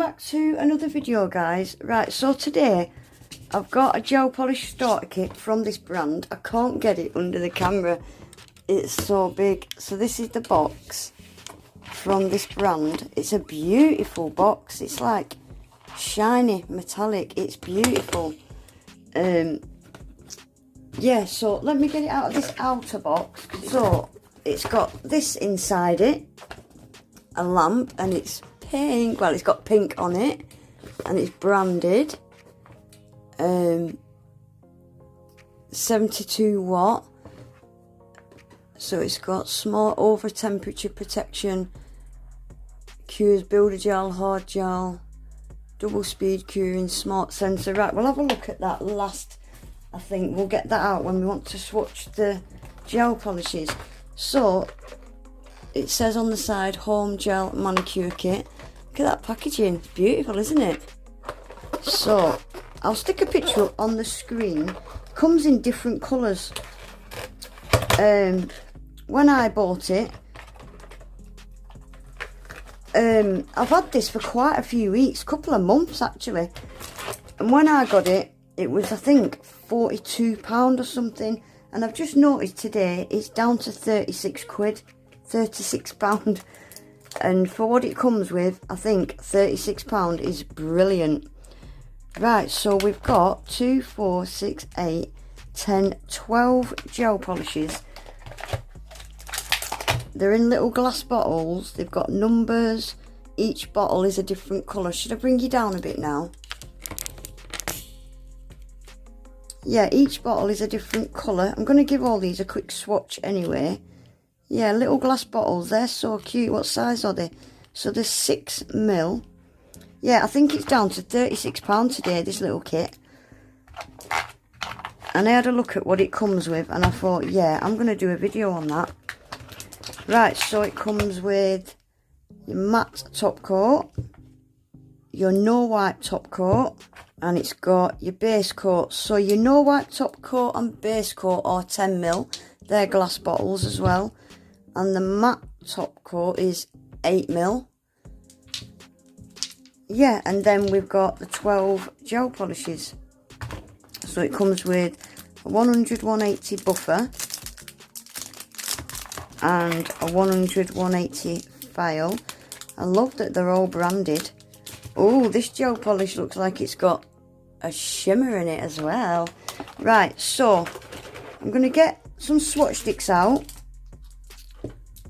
back to another video, guys. Right, so today I've got a gel polish starter kit from this brand. I can't get it under the camera, it's so big. So this is the box from this brand. It's a beautiful box. It's like shiny metallic. It's beautiful. Yeah, so let me get it out of this outer box. So it's got this inside it, a lamp, and it's pink. Well, it's got pink on it, and it's branded 72 watt. So it's got small over temperature protection, cures builder gel, hard gel, double speed curing, smart sensor. Right, we'll have a look at that last. I think we'll get that out when we want to swatch the gel polishes. So it says on the side, home gel manicure kit. Look at that packaging, it's beautiful, isn't it? So I'll stick a picture up on the screen. Comes in different colours. When I bought it, I've had this for quite a few weeks, couple of months actually. And when I got it, it was, I think, £42 or something. And I've just noticed today it's down to 36 quid, £36. And for what it comes with, I think £36 is brilliant. Right, so we've got 2, 4, 6, 8, 10, 12 gel polishes. They're in little glass bottles. They've got numbers. Each bottle is a different colour. Should I bring you down a bit now? Yeah, each bottle is a different colour. I'm going to give all these a quick swatch anyway. Yeah, little glass bottles. They're so cute. What size are they? So they're 6mm. Yeah, I think it's down to £36 today, this little kit. And I had a look at what it comes with, and I thought, yeah, I'm going to do a video on that. Right, so it comes with your matte top coat, your no wipe top coat, and it's got your base coat. So your no wipe top coat and base coat are 10mm. They're glass bottles as well. And the matte top coat is 8mm. Yeah, and then we've got the 12 gel polishes. So it comes with a 100-180 buffer and a 100-180 file. I love that they're all branded. Oh, this gel polish looks like it's got a shimmer in it as well. Right, so I'm going to get some swatch sticks out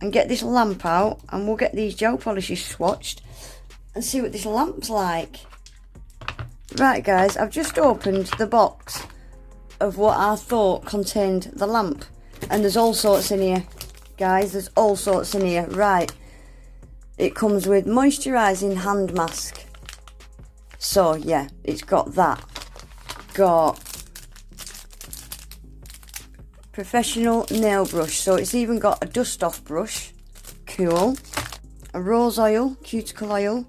and get this lamp out, and we'll get these gel polishes swatched and see what this lamp's like. Right guys, I've just opened the box of what I thought contained the lamp, and there's all sorts in here, guys. There's all sorts in here. Right, it comes with moisturising hand mask. So yeah, it's got that. Got professional nail brush. So it's even got a dust off brush. Cool. A rose oil, cuticle oil.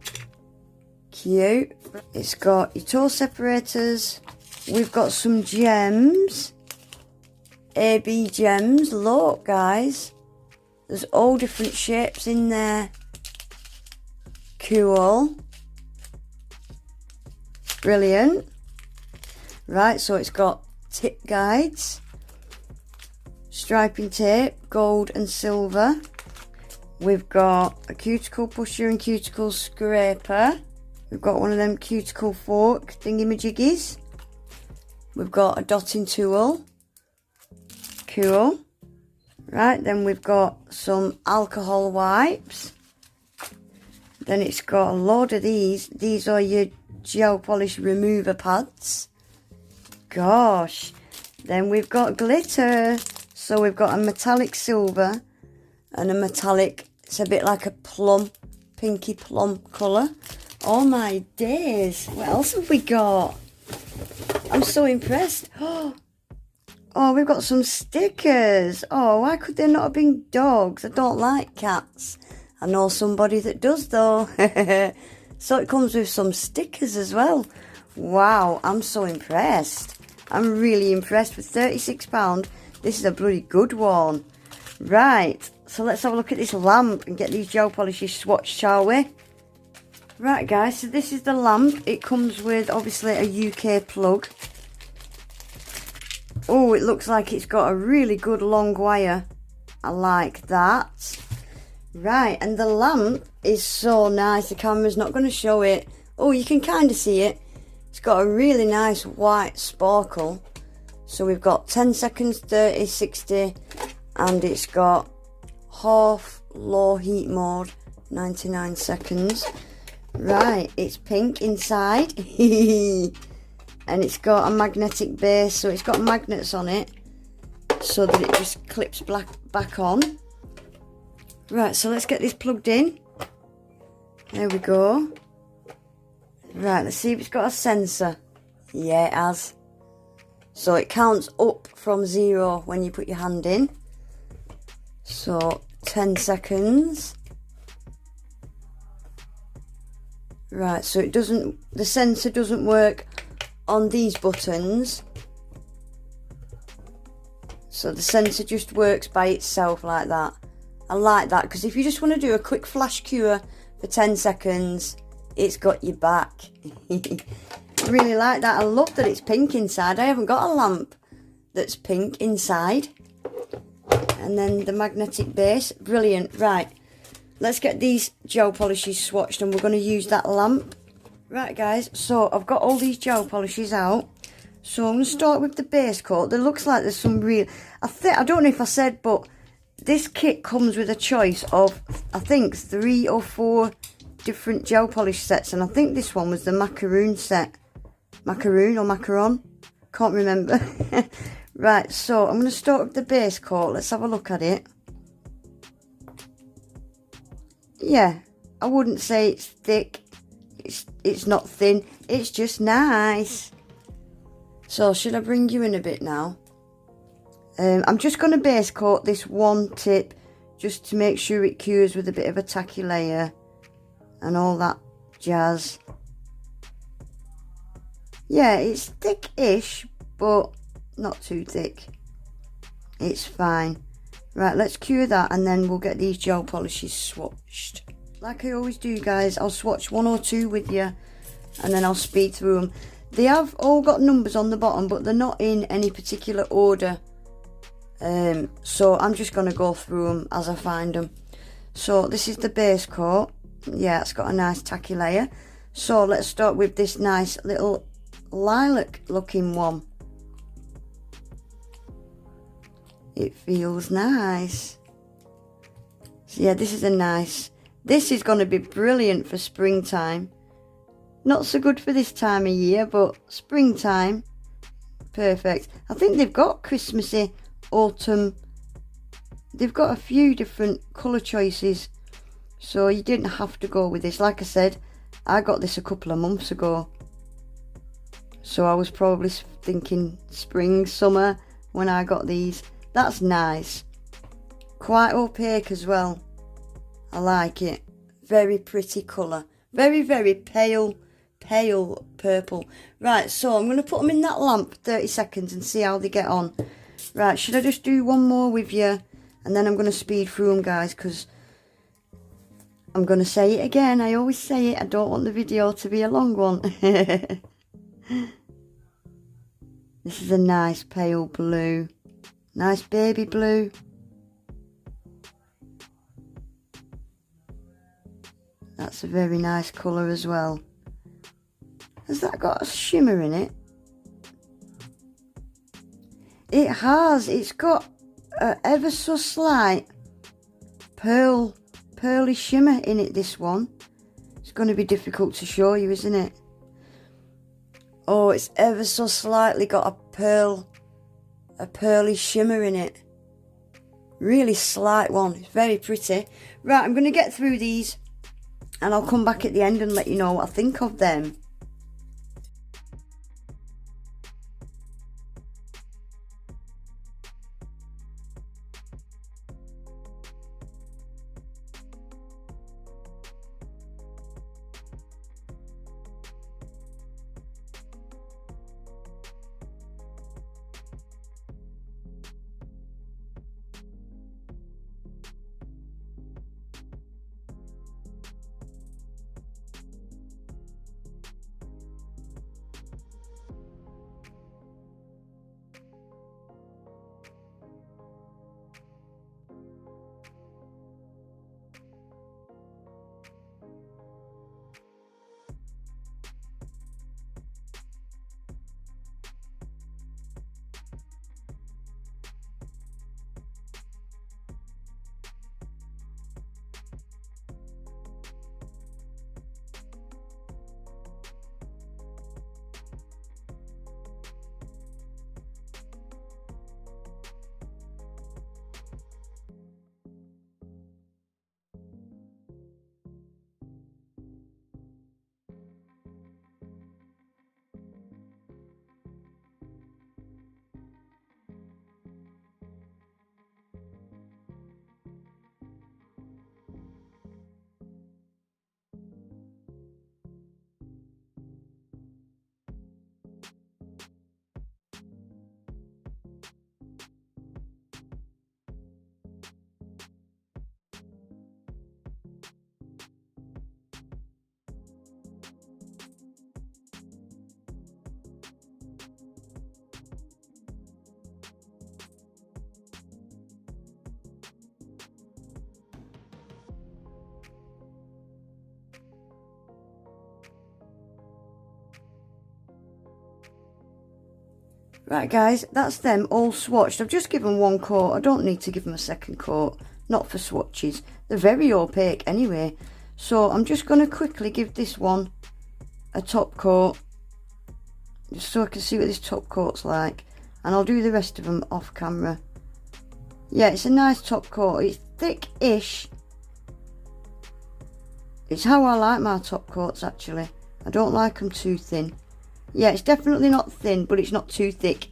Cute. It's got your toe separators. We've got some gems. AB gems. Look guys, there's all different shapes in there. Cool. Brilliant. Right, so it's got tip guides, striping tape, gold and silver. We've got a cuticle pusher and cuticle scraper. We've got one of them cuticle fork thingy-majiggies. We've got a dotting tool. Cool. Right, then we've got some alcohol wipes. Then it's got a load of these. These are your gel polish remover pads. Gosh. Then we've got glitter. So we've got a metallic silver and a metallic, it's a bit like a plum, pinky plum colour. Oh my days, what else have we got? I'm so impressed. Oh, we've got some stickers. Oh, why could there not have been dogs? I don't like cats. I know somebody that does though. So it comes with some stickers as well. Wow, I'm so impressed. I'm really impressed. With £36, this is a bloody good one. Right, so let's have a look at this lamp and get these gel polishes swatched, shall we? Right guys, so this is the lamp. It comes with obviously a UK plug. Oh, it looks like it's got a really good long wire. I like that. Right, and the lamp is so nice. The camera's not going to show it. Oh, you can kind of see it. It's got a really nice white sparkle. So we've got 10 seconds, 30, 60, and it's got half low heat mode, 99 seconds. Right, it's pink inside. And it's got a magnetic base, so it's got magnets on it so that it just clips back on. Right, so let's get this plugged in. There we go. Right, let's see if it's got a sensor. Yeah, it has. So it counts up from 0 when you put your hand in. So 10 seconds. Right, so the sensor doesn't work on these buttons. So the sensor just works by itself like that. I like that because if you just want to do a quick flash cure for 10 seconds, it's got your back. I really like that. I love that it's pink inside. I haven't got a lamp that's pink inside. And then the magnetic base, brilliant. Right, let's get these gel polishes swatched and we're going to use that lamp. Right guys, so I've got all these gel polishes out. So I'm going to start with the base coat. There looks like there's some real... I don't know if I said, but this kit comes with a choice of, I think, 3 or 4 different gel polish sets. And I think this one was the macaroon set. Macaroon or macaron? Can't remember. Right, so I'm going to start with the base coat. Let's have a look at it. Yeah, I wouldn't say it's thick. It's not thin. It's just nice. So should I bring you in a bit now? I'm just going to base coat this one tip just to make sure it cures with a bit of a tacky layer and all that jazz. Yeah, it's thick-ish, but not too thick. It's fine. Right, let's cure that and then we'll get these gel polishes swatched. Like I always do guys, I'll swatch 1 or 2 with you and then I'll speed through them. They have all got numbers on the bottom, but they're not in any particular order. So I'm just going to go through them as I find them. So this is the base coat. Yeah, it's got a nice tacky layer. So let's start with this nice little lilac looking one. It feels nice. So yeah, this is a nice... This is going to be brilliant for springtime. Not so good for this time of year, but springtime, perfect. I think they've got Christmassy, autumn. They've got a few different colour choices. So you didn't have to go with this. Like I said, I got this a couple of months ago. So I was probably thinking spring, summer when I got these. That's nice. Quite opaque as well. I like it. Very pretty colour. Very, very pale purple. Right, so I'm going to put them in that lamp for 30 seconds and see how they get on. Right, should I just do one more with you? And then I'm going to speed through them, guys, because I'm going to say it again. I always say it. I don't want the video to be a long one. This is a nice pale blue. Nice baby blue. That's a very nice colour as well. Has that got a shimmer in it? It has. It's got a ever so slight pearly shimmer in it, this one. It's going to be difficult to show you, isn't it? Oh, it's ever so slightly got a pearly shimmer in it. Really slight one. It's very pretty. Right, I'm going to get through these and I'll come back at the end and let you know what I think of them. Right guys, that's them all swatched. I've just given one coat. I don't need to give them a second coat. Not for swatches. They're very opaque anyway. So I'm just going to quickly give this one a top coat. Just so I can see what this top coat's like. And I'll do the rest of them off camera. Yeah, it's a nice top coat. It's thick-ish. It's how I like my top coats actually. I don't like them too thin. Yeah, it's definitely not thin, but it's not too thick.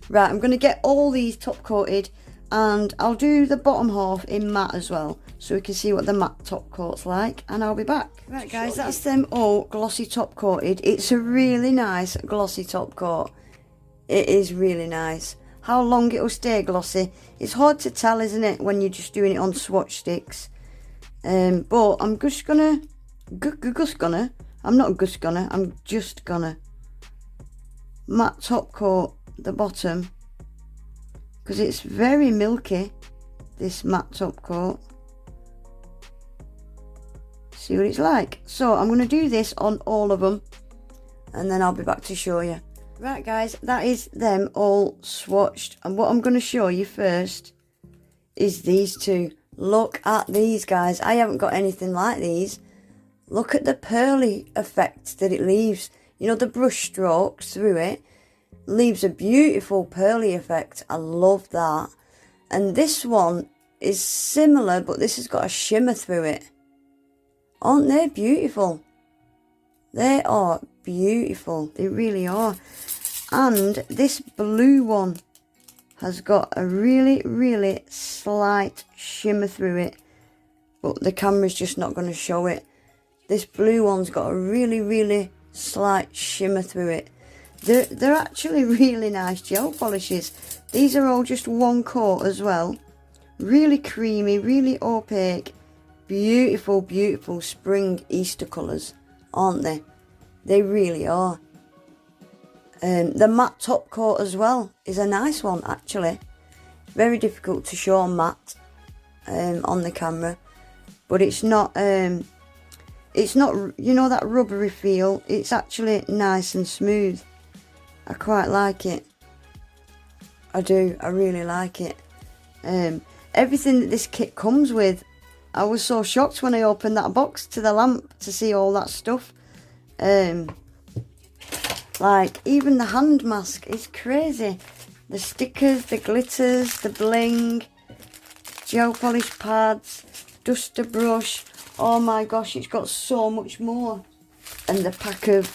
Right, I'm going to get all these top coated, and I'll do the bottom half in matte as well, so we can see what the matte top coat's like, and I'll be back. Right guys, that's them all glossy top coated. It's a really nice glossy top coat. It is really nice. How long it'll stay glossy, it's hard to tell, isn't it, when you're just doing it on swatch sticks. But I'm just gonna matte top coat the bottom, because it's very milky, this matte top coat. See what it's like. So I'm going to do this on all of them, and then I'll be back to show you. Right guys, that is them all swatched, and what I'm going to show you first is these two. Look at these guys. I haven't got anything like these. Look at the pearly effect that it leaves. You know, the brush strokes through it leaves a beautiful pearly effect. I love that. And this one is similar, but this has got a shimmer through it. Aren't they beautiful? They are beautiful. They really are. And this blue one has got a really slight shimmer through it, but the camera's just not going to show it. This blue one's got a really slight shimmer through it. They're actually really nice gel polishes. These are all just one coat as well. Really creamy, really opaque. Beautiful spring Easter colours, aren't they? They really are. The matte top coat as well is a nice one actually. Very difficult to show matte on the camera, but it's not you know, that rubbery feel. It's actually nice and smooth. I quite like it. I do. I really like it. Everything that this kit comes with, I was so shocked when I opened that box to the lamp to see all that stuff. Like, even the hand mask is crazy. The stickers, the glitters, the bling, gel polish pads, duster brush. Oh my gosh, it's got so much more. And the pack of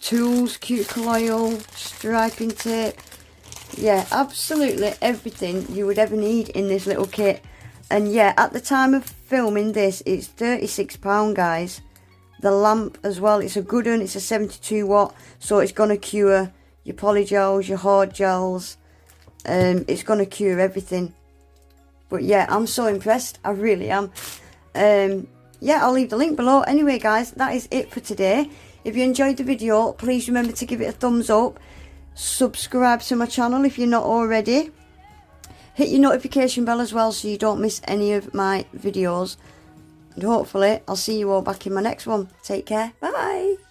tools, cuticle oil, striping tape. Yeah, absolutely everything you would ever need in this little kit. And yeah, at the time of filming this, it's £36, guys. The lamp as well, it's a good one. It's a 72 watt, so it's going to cure your polygels, your hard gels. It's going to cure everything. But yeah, I'm so impressed. I really am. Yeah, I'll leave the link below. Anyway, guys, that is it for today. If you enjoyed the video, please remember to give it a thumbs up. Subscribe to my channel if you're not already. Hit your notification bell as well so you don't miss any of my videos. And hopefully I'll see you all back in my next one. Take care. Bye bye.